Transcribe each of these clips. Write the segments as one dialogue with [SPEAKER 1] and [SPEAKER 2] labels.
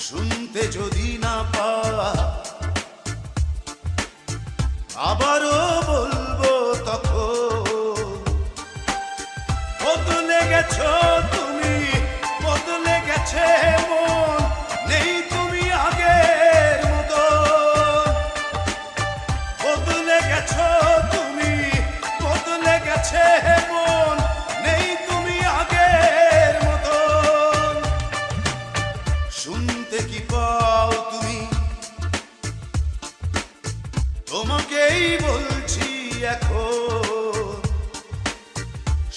[SPEAKER 1] শুনতে যদি না পা আবারও বলবো তখন বদলে গেছো তুমি, বদলে গেছে মন, নেই তুমি আগের মতো। বদলে গেছো তুমি, বদলে গেছে মন, নেই তুমি আগের মতো। শুনতে কি পাও তুমি, তোমাকেই বলছি এখন।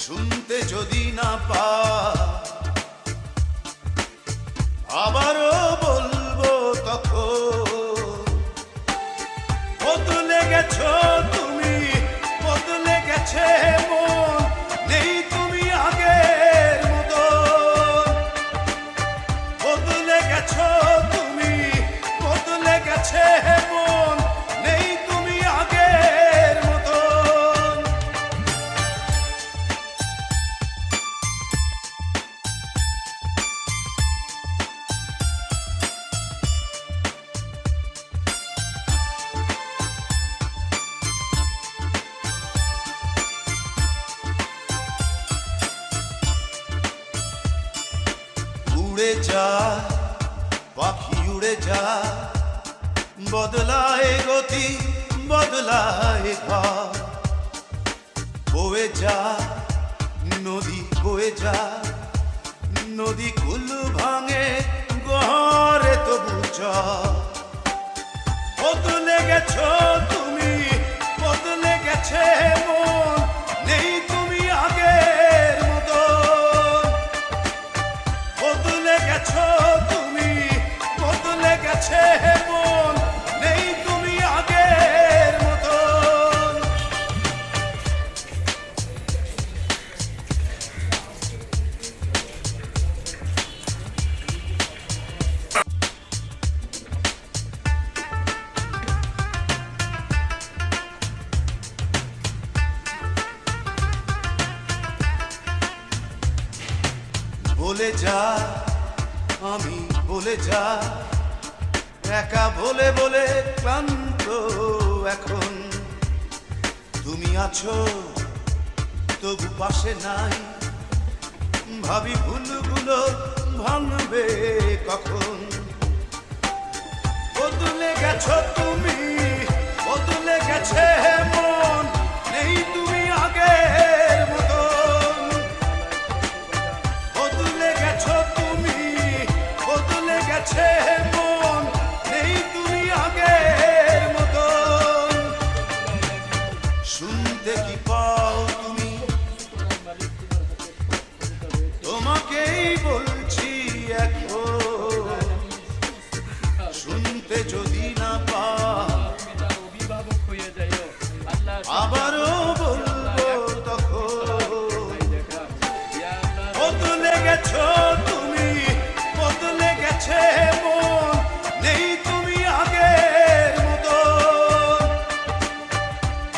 [SPEAKER 1] শুনতে যদি না পা আবারও বলবো তখন বদলে গেছো তুমি, বদলে গেছে মন, নেই তুমি আগের মতো। বদলে গেছো তুমি, বদলে গেছে মন, নেই তুমি আগের মতো। উড়ে যা পাখি উড়ে যা, বদলায় গতি বদলায় ঘর। বয়ে যা নদী বয়ে যা, নদী কুল ভাঙে গহরে তবু চর। বদলে গেছো তুমি, বদলে গেছে মন, নেই তুমি আগের মতো। বদলে গেছো তুমি, বদলে গেছে মন, নেই তুমি আগের মতো। বলে যা আমি বলে যা, একা বলে বলে ক্লান্ত এখন। তুমি আছো তবু পাশে নাই, ভাবি ভুলগুলো ভাঙবে কখন। বদলে গেছো তুমি, বদলে গেছে মন, নেই তুমি আগের মতন। বদলে গেছো তুমি, বদলে গেছে মন, নেই তুমি আগের মতন। শুনতে কি পাও তুমি, তোমাকেই বলছি এখন। শুনতে যদি না পা আবারও বলবো তখন বদলে গেছো তুমি, বদলে গেছে মন, নেই তুমি আগের মতো।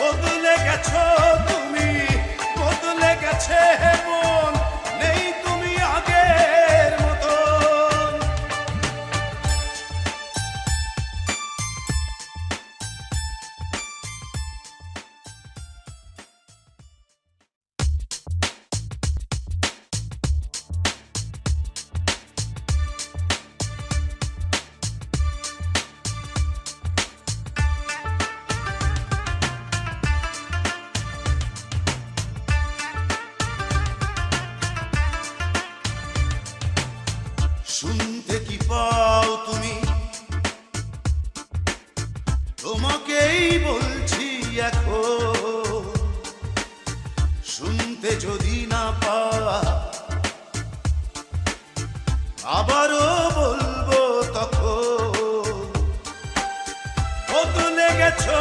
[SPEAKER 1] বদলে গেছো তুমি, বদলে গেছে মন, নেই তুমি আগের মতো। শুনতে কি পাও তুমি, তোমাকেই বলছি এখন। শুনতে যদি না পা আবারও বলবো তখন বদলে গেছো